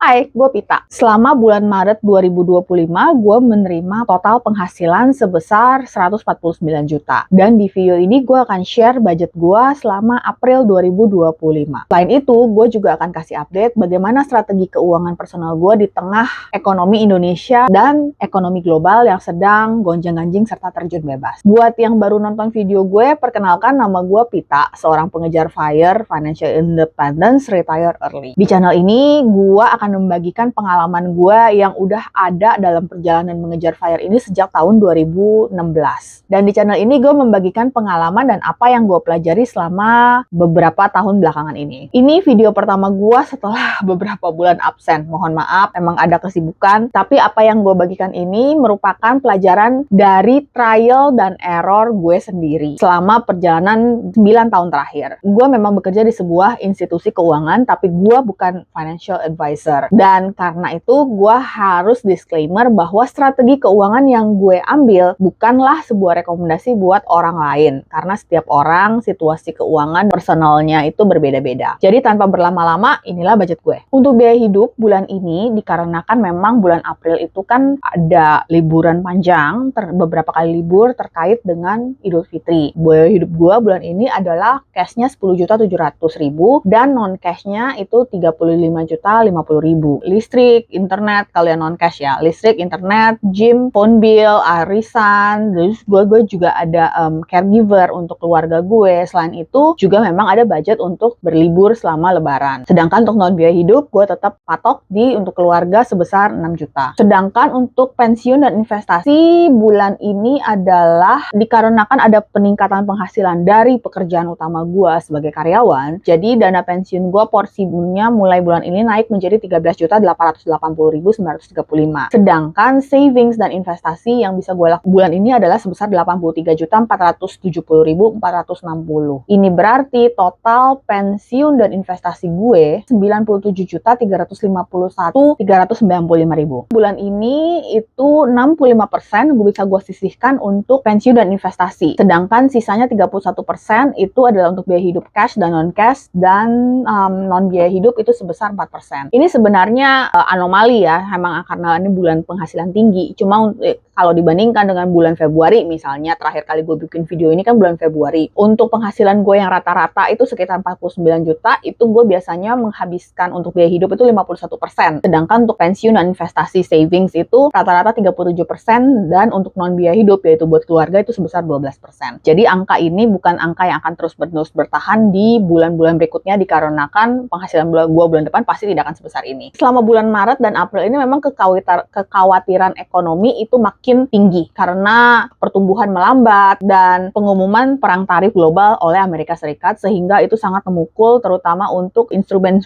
Hai, gue Pita. Selama bulan Maret 2025, gue menerima total penghasilan sebesar 149 juta. Dan di video ini gue akan share budget gue selama April 2025. Selain itu, gue juga akan kasih update bagaimana strategi keuangan personal gue di tengah ekonomi Indonesia dan ekonomi global yang sedang gonjang-ganjing serta terjun bebas. Buat yang baru nonton video gue, perkenalkan nama gue Pita, seorang pengejar FIRE, Financial Independence, Retire Early. Di channel ini, gue akan membagikan pengalaman gue yang udah ada dalam perjalanan mengejar FIRE ini sejak tahun 2016. Dan di channel ini gue membagikan pengalaman dan apa yang gue pelajari selama beberapa tahun belakangan ini. Ini video pertama gue setelah beberapa bulan absen. Mohon maaf, memang ada kesibukan. Tapi apa yang gue bagikan ini merupakan pelajaran dari trial dan error gue sendiri selama perjalanan 9 tahun terakhir. Gue memang bekerja di sebuah institusi keuangan, tapi gue bukan financial advisor. Dan karena itu gue harus disclaimer bahwa strategi keuangan yang gue ambil bukanlah sebuah rekomendasi buat orang lain. Karena setiap orang, situasi keuangan personalnya itu berbeda-beda. Jadi tanpa berlama-lama, inilah budget gue. Untuk biaya hidup bulan ini dikarenakan memang bulan April itu kan ada liburan panjang, beberapa kali libur terkait dengan Idul Fitri. Biaya hidup gue bulan ini adalah cashnya 10.700.000 dan non-cashnya itu 35.050.000. Listrik, internet, kalian non-cash ya. Listrik, internet, gym, phone bill, arisan. Terus gue juga ada caregiver untuk keluarga gue. Selain itu juga memang ada budget untuk berlibur selama lebaran. Sedangkan untuk non-biaya hidup gue tetap patok untuk keluarga sebesar 6 juta. Sedangkan untuk pensiun dan investasi bulan ini adalah dikarenakan ada peningkatan penghasilan dari pekerjaan utama gue sebagai karyawan. Jadi dana pensiun gue porsinya mulai bulan ini naik menjadi 13.880.935. Sedangkan savings dan investasi yang bisa gue lakukan bulan ini adalah sebesar 83.470.460. Ini berarti total pensiun dan investasi gue 97.351.395.000. Bulan ini itu 65% gue bisa gue sisihkan untuk pensiun dan investasi. Sedangkan sisanya 31% itu adalah untuk biaya hidup cash dan non-cash, dan non-biaya hidup itu sebesar 4%. Ini sebenarnya anomali ya, memang karena ini bulan penghasilan tinggi. Cuma kalau dibandingkan dengan bulan Februari misalnya, terakhir kali gue bikin video ini kan bulan Februari. Untuk penghasilan gue yang rata-rata itu sekitar 49 juta, itu gue biasanya menghabiskan untuk biaya hidup itu 51%. Sedangkan untuk pensiun dan investasi savings itu rata-rata 37%, dan untuk non-biaya hidup yaitu buat keluarga itu sebesar 12%. Jadi angka ini bukan angka yang akan terus-menerus bertahan di bulan-bulan berikutnya dikarenakan penghasilan gue bulan depan pasti tidak akan sebesar ini. Selama bulan Maret dan April ini memang kekhawatiran ekonomi itu makin tinggi karena pertumbuhan melambat dan pengumuman perang tarif global oleh Amerika Serikat, sehingga itu sangat memukul terutama untuk instrumen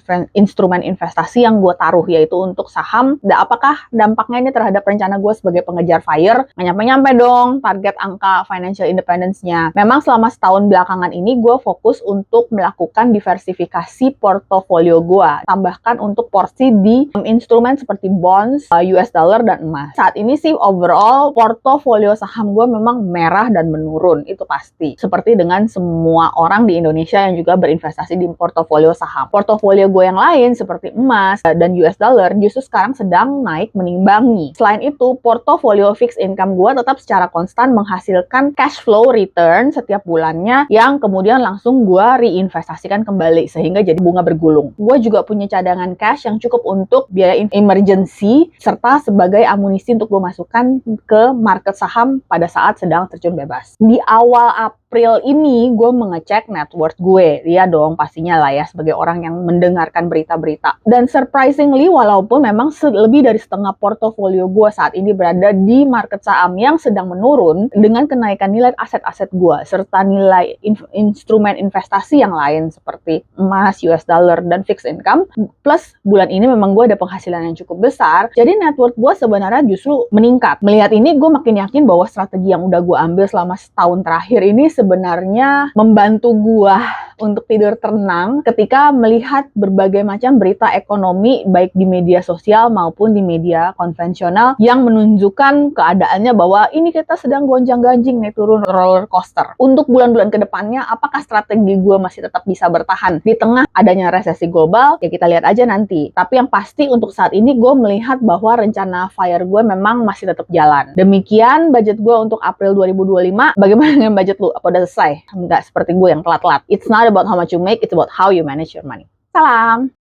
investasi yang gue taruh, yaitu untuk saham. Dan apakah dampaknya ini terhadap rencana gue sebagai pengejar FIRE? Nyampe-nyampe dong target angka financial independence-nya. Memang selama setahun belakangan ini gue fokus untuk melakukan diversifikasi portofolio gue, tambahkan untuk porsi di instrumen seperti bonds, US dollar, dan emas. Saat ini sih overall portofolio saham gue memang merah dan menurun, itu pasti. Seperti dengan semua orang di Indonesia yang juga berinvestasi di portofolio saham. Portofolio gue yang lain seperti emas dan US dollar justru sekarang sedang naik menimbangi. Selain itu, portofolio fixed income gue tetap secara konstan menghasilkan cash flow return setiap bulannya yang kemudian langsung gue reinvestasikan kembali sehingga jadi bunga bergulung. Gue juga punya cadangan cash yang cukup untuk biaya emergency serta sebagai amunisi untuk gue masukkan ke market saham pada saat sedang terjun bebas. Di awal April ini gue mengecek net worth gue. Iya dong, pastinya lah ya sebagai orang yang mendengarkan berita-berita. Dan surprisingly, walaupun memang lebih dari setengah portofolio gue saat ini berada di market saham yang sedang menurun, dengan kenaikan nilai aset-aset gue serta nilai instrumen investasi yang lain seperti emas, US dollar, dan fixed income, plus bulan ini memang gue ada penghasilan yang cukup besar, jadi net worth gue sebenarnya justru meningkat. Melihat ini, gue makin yakin bahwa strategi yang udah gue ambil selama setahun terakhir ini sebenarnya membantu gua untuk tidur tenang ketika melihat berbagai macam berita ekonomi baik di media sosial maupun di media konvensional yang menunjukkan keadaannya bahwa ini kita sedang gonjang-ganjing nih, turun roller coaster. Untuk bulan-bulan kedepannya, apakah strategi gue masih tetap bisa bertahan di tengah adanya resesi global? Ya kita lihat aja nanti. Tapi yang pasti untuk saat ini gue melihat bahwa rencana FIRE gue memang masih tetap jalan. Demikian budget gue untuk April 2025. Bagaimana dengan budget lu? Apa udah selesai? Enggak seperti gue yang telat-telat. It's not about how much you make, it's about how you manage your money. Salam!